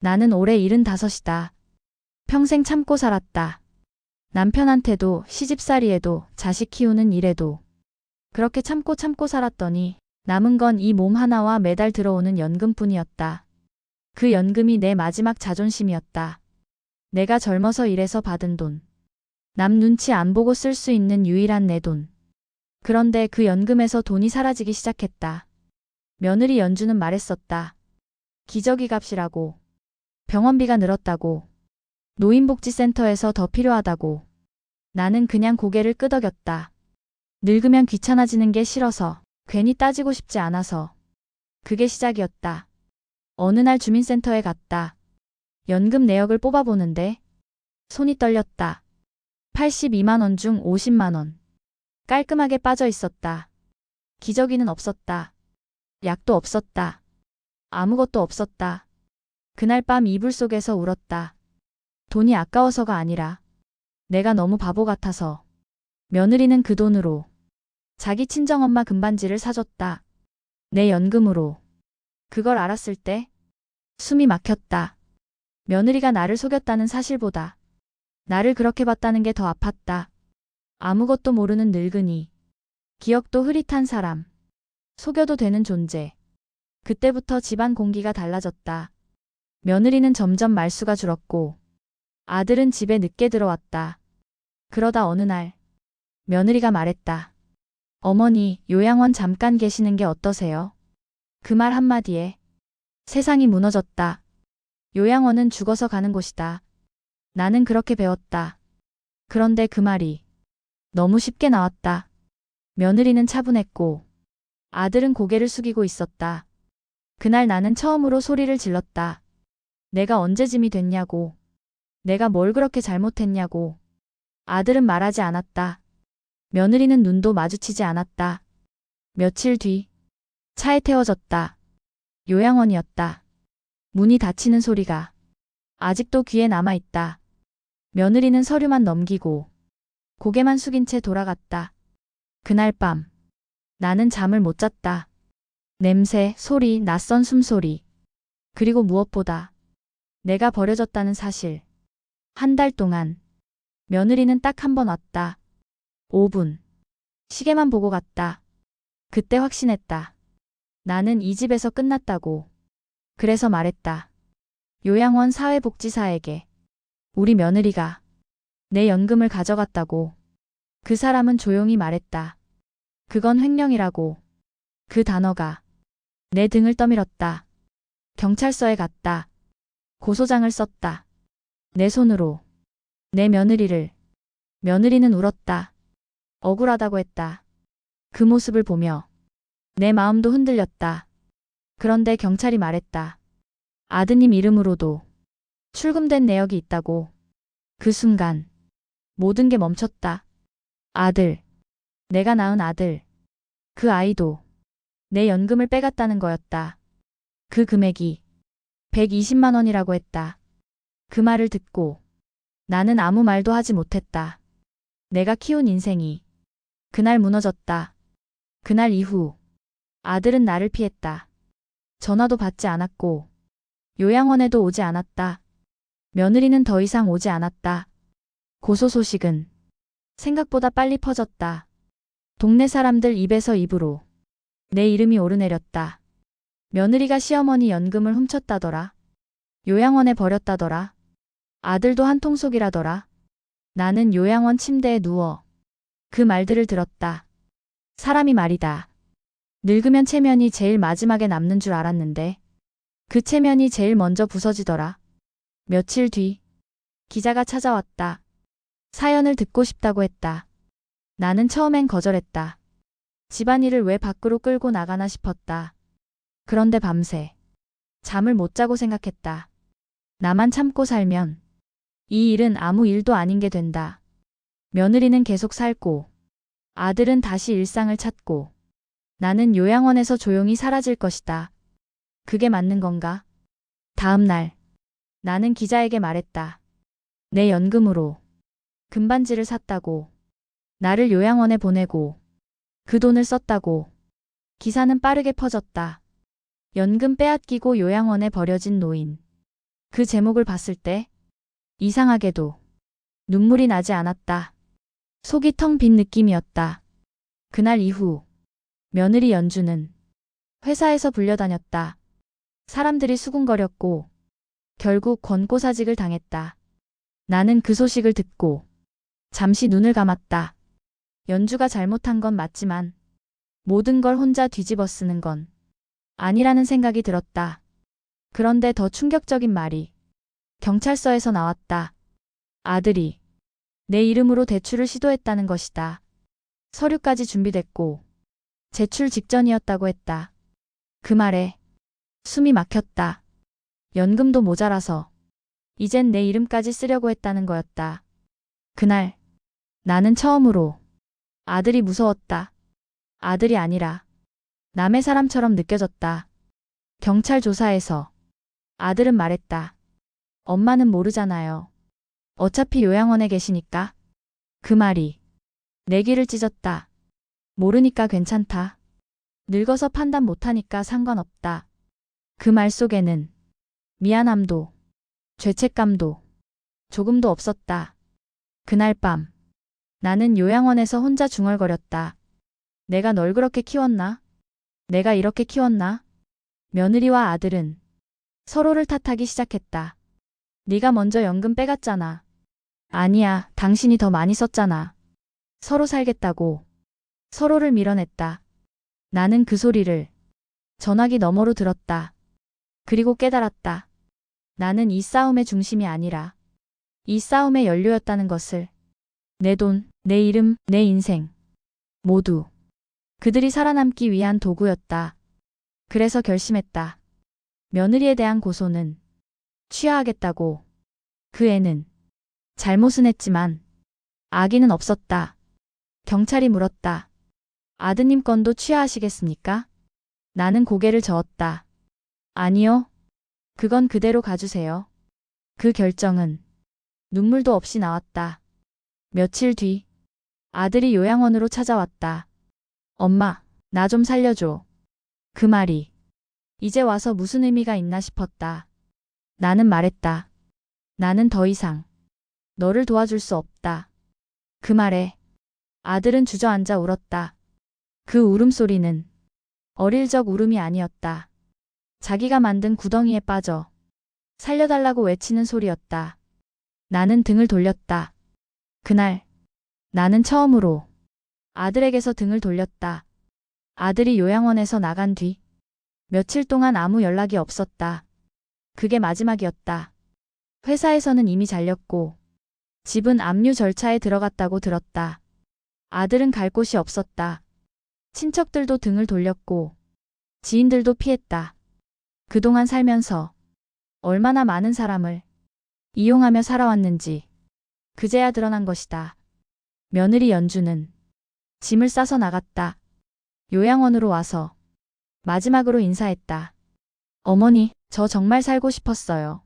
나는 올해 75이다. 평생 참고 살았다. 남편한테도 시집살이에도 자식 키우는 일에도 그렇게 참고 살았더니 남은 건 이 몸 하나와 매달 들어오는 연금뿐이었다. 그 연금이 내 마지막 자존심이었다. 내가 젊어서 일해서 받은 돈. 남 눈치 안 보고 쓸 수 있는 유일한 내 돈. 그런데 그 연금에서 돈이 사라지기 시작했다. 며느리 연주는 말했었다. 기저귀 값이라고. 병원비가 늘었다고. 노인복지센터에서 더 필요하다고. 나는 그냥 고개를 끄덕였다. 늙으면 귀찮아지는 게 싫어서, 괜히 따지고 싶지 않아서. 그게 시작이었다. 어느 날 주민센터에 갔다. 연금 내역을 뽑아보는데 손이 떨렸다. 82만 원 중 50만 원. 깔끔하게 빠져 있었다. 기저귀는 없었다. 약도 없었다. 아무것도 없었다. 그날 밤 이불 속에서 울었다. 돈이 아까워서가 아니라 내가 너무 바보 같아서. 며느리는 그 돈으로 자기 친정엄마 금반지를 사줬다. 내 연금으로. 그걸 알았을 때 숨이 막혔다. 며느리가 나를 속였다는 사실보다 나를 그렇게 봤다는 게 더 아팠다. 아무것도 모르는 늙은이. 기억도 흐릿한 사람. 속여도 되는 존재. 그때부터 집안 공기가 달라졌다. 며느리는 점점 말수가 줄었고 아들은 집에 늦게 들어왔다. 그러다 어느 날 며느리가 말했다. 어머니, 요양원 잠깐 계시는 게 어떠세요? 그 말 한마디에 세상이 무너졌다. 요양원은 죽어서 가는 곳이다. 나는 그렇게 배웠다. 그런데 그 말이 너무 쉽게 나왔다. 며느리는 차분했고 아들은 고개를 숙이고 있었다. 그날 나는 처음으로 소리를 질렀다. 내가 언제 짐이 됐냐고. 내가 뭘 그렇게 잘못했냐고. 아들은 말하지 않았다. 며느리는 눈도 마주치지 않았다. 며칠 뒤 차에 태워졌다. 요양원이었다. 문이 닫히는 소리가 아직도 귀에 남아있다. 며느리는 서류만 넘기고 고개만 숙인 채 돌아갔다. 그날 밤 나는 잠을 못 잤다. 냄새, 소리, 낯선 숨소리. 그리고 무엇보다 내가 버려졌다는 사실. 한 달 동안 며느리는 딱 한 번 왔다. 5분. 시계만 보고 갔다. 그때 확신했다. 나는 이 집에서 끝났다고. 그래서 말했다. 요양원 사회복지사에게. 우리 며느리가 내 연금을 가져갔다고. 그 사람은 조용히 말했다. 그건 횡령이라고. 그 단어가 내 등을 떠밀었다. 경찰서에 갔다. 고소장을 썼다. 내 손으로. 내 며느리를. 며느리는 울었다. 억울하다고 했다. 그 모습을 보며 내 마음도 흔들렸다. 그런데 경찰이 말했다. 아드님 이름으로도 출금된 내역이 있다고. 그 순간 모든 게 멈췄다. 아들. 내가 낳은 아들. 그 아이도 내 연금을 빼갔다는 거였다. 그 금액이 120만 원이라고 했다. 그 말을 듣고 나는 아무 말도 하지 못했다. 내가 키운 인생이 그날 무너졌다. 그날 이후 아들은 나를 피했다. 전화도 받지 않았고 요양원에도 오지 않았다. 며느리는 더 이상 오지 않았다. 고소 소식은 생각보다 빨리 퍼졌다. 동네 사람들 입에서 입으로 내 이름이 오르내렸다. 며느리가 시어머니 연금을 훔쳤다더라. 요양원에 버렸다더라. 아들도 한통속이라더라. 나는 요양원 침대에 누워 그 말들을 들었다. 사람이 말이다. 늙으면 체면이 제일 마지막에 남는 줄 알았는데 그 체면이 제일 먼저 부서지더라. 며칠 뒤 기자가 찾아왔다. 사연을 듣고 싶다고 했다. 나는 처음엔 거절했다. 집안일을 왜 밖으로 끌고 나가나 싶었다. 그런데 밤새 잠을 못 자고 생각했다. 나만 참고 살면 이 일은 아무 일도 아닌 게 된다. 며느리는 계속 살고 아들은 다시 일상을 찾고 나는 요양원에서 조용히 사라질 것이다. 그게 맞는 건가? 다음 날 나는 기자에게 말했다. 내 연금으로 금반지를 샀다고. 나를 요양원에 보내고 그 돈을 썼다고. 기사는 빠르게 퍼졌다. 연금 빼앗기고 요양원에 버려진 노인. 그 제목을 봤을 때 이상하게도 눈물이 나지 않았다. 속이 텅 빈 느낌이었다. 그날 이후 며느리 연주는 회사에서 불려다녔다. 사람들이 수군거렸고 결국 권고사직을 당했다. 나는 그 소식을 듣고 잠시 눈을 감았다. 연주가 잘못한 건 맞지만 모든 걸 혼자 뒤집어 쓰는 건 아니라는 생각이 들었다. 그런데 더 충격적인 말이 경찰서에서 나왔다. 아들이 내 이름으로 대출을 시도했다는 것이다. 서류까지 준비됐고 제출 직전이었다고 했다. 그 말에 숨이 막혔다. 연금도 모자라서 이젠 내 이름까지 쓰려고 했다는 거였다. 그날 나는 처음으로 아들이 무서웠다. 아들이 아니라 남의 사람처럼 느껴졌다. 경찰 조사에서 아들은 말했다. 엄마는 모르잖아요. 어차피 요양원에 계시니까. 그 말이 내 귀를 찢었다. 모르니까 괜찮다. 늙어서 판단 못하니까 상관없다. 그 말 속에는 미안함도 죄책감도 조금도 없었다. 그날 밤 나는 요양원에서 혼자 중얼거렸다. 내가 널 그렇게 키웠나? 내가 이렇게 키웠나? 며느리와 아들은 서로를 탓하기 시작했다. 네가 먼저 연금 빼갔잖아. 아니야, 당신이 더 많이 썼잖아. 서로 살겠다고 서로를 밀어냈다. 나는 그 소리를 전화기 너머로 들었다. 그리고 깨달았다. 나는 이 싸움의 중심이 아니라 이 싸움의 연료였다는 것을. 내 돈, 내 이름, 내 인생 모두 그들이 살아남기 위한 도구였다. 그래서 결심했다. 며느리에 대한 고소는 취하하겠다고. 그 애는 잘못은 했지만 악의는 없었다. 경찰이 물었다. 아드님 건도 취하하시겠습니까? 나는 고개를 저었다. 아니요. 그건 그대로 가주세요. 그 결정은 눈물도 없이 나왔다. 며칠 뒤 아들이 요양원으로 찾아왔다. 엄마, 나 좀 살려줘. 그 말이 이제 와서 무슨 의미가 있나 싶었다. 나는 말했다. 나는 더 이상 너를 도와줄 수 없다. 그 말에 아들은 주저앉아 울었다. 그 울음소리는 어릴 적 울음이 아니었다. 자기가 만든 구덩이에 빠져 살려달라고 외치는 소리였다. 나는 등을 돌렸다. 그날 나는 처음으로 아들에게서 등을 돌렸다. 아들이 요양원에서 나간 뒤 며칠 동안 아무 연락이 없었다. 그게 마지막이었다. 회사에서는 이미 잘렸고 집은 압류 절차에 들어갔다고 들었다. 아들은 갈 곳이 없었다. 친척들도 등을 돌렸고 지인들도 피했다. 그동안 살면서 얼마나 많은 사람을 이용하며 살아왔는지 그제야 드러난 것이다. 며느리 연주는 짐을 싸서 나갔다. 요양원으로 와서 마지막으로 인사했다. 어머니, 저 정말 살고 싶었어요.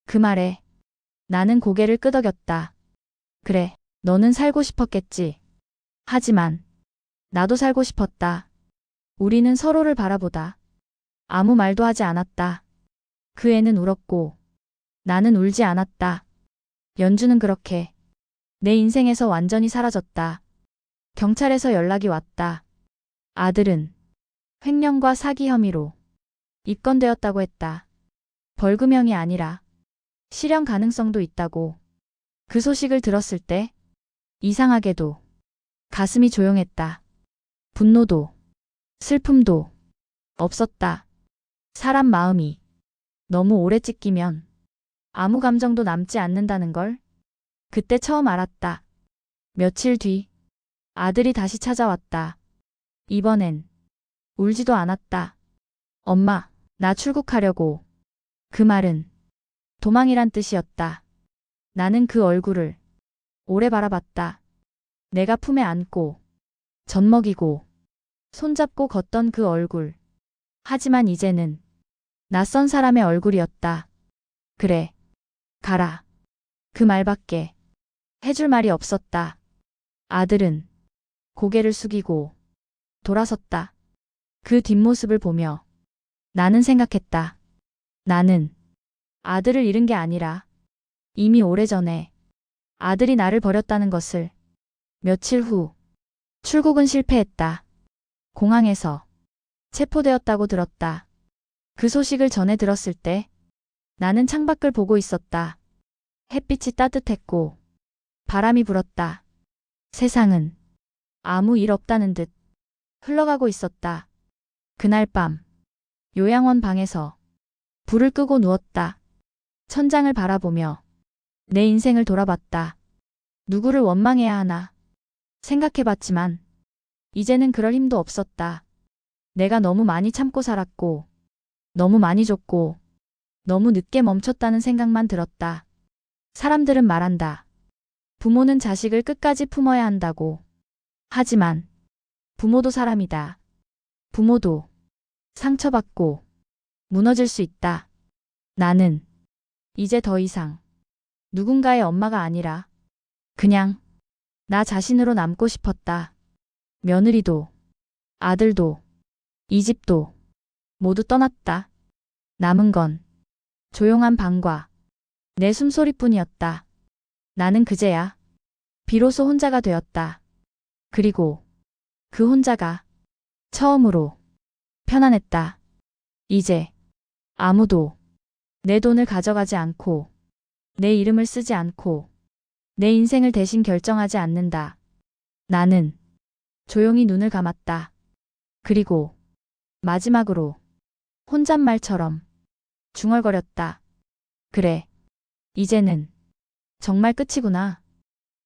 그 말에 나는 고개를 끄덕였다. 그래, 너는 살고 싶었겠지. 하지만 나도 살고 싶었다. 우리는 서로를 바라보다 아무 말도 하지 않았다. 그 애는 울었고 나는 울지 않았다. 연주는 그렇게 내 인생에서 완전히 사라졌다. 경찰에서 연락이 왔다. 아들은 횡령과 사기 혐의로 입건되었다고 했다. 벌금형이 아니라 실형 가능성도 있다고. 그 소식을 들었을 때 이상하게도 가슴이 조용했다. 분노도 슬픔도 없었다. 사람 마음이 너무 오래 찢기면 아무 감정도 남지 않는다는 걸 그때 처음 알았다. 며칠 뒤 아들이 다시 찾아왔다. 이번엔 울지도 않았다. 엄마, 나 출국하려고. 그 말은 도망이란 뜻이었다. 나는 그 얼굴을 오래 바라봤다. 내가 품에 안고 젖먹이고 손잡고 걷던 그 얼굴. 하지만 이제는 낯선 사람의 얼굴이었다. 그래, 가라. 그 말밖에 해줄 말이 없었다. 아들은 고개를 숙이고 돌아섰다. 그 뒷모습을 보며 나는 생각했다. 나는 아들을 잃은 게 아니라 이미 오래전에 아들이 나를 버렸다는 것을. 며칠 후 출국은 실패했다. 공항에서 체포되었다고 들었다. 그 소식을 전해 들었을 때 나는 창밖을 보고 있었다. 햇빛이 따뜻했고 바람이 불었다. 세상은 아무 일 없다는 듯 흘러가고 있었다. 그날 밤 요양원 방에서 불을 끄고 누웠다. 천장을 바라보며 내 인생을 돌아봤다. 누구를 원망해야 하나 생각해봤지만 이제는 그럴 힘도 없었다. 내가 너무 많이 참고 살았고 너무 많이 줬고 너무 늦게 멈췄다는 생각만 들었다. 사람들은 말한다. 부모는 자식을 끝까지 품어야 한다고. 하지만 부모도 사람이다. 부모도 상처받고 무너질 수 있다. 나는 이제 더 이상 누군가의 엄마가 아니라 그냥 나 자신으로 남고 싶었다. 며느리도 아들도 이 집도 모두 떠났다. 남은 건 조용한 방과 내 숨소리뿐이었다. 나는 그제야 비로소 혼자가 되었다. 그리고 그 혼자가 처음으로 편안했다. 이제 아무도 내 돈을 가져가지 않고 내 이름을 쓰지 않고 내 인생을 대신 결정하지 않는다. 나는 조용히 눈을 감았다. 그리고 마지막으로 혼잣말처럼 중얼거렸다. 그래, 이제는 정말 끝이구나.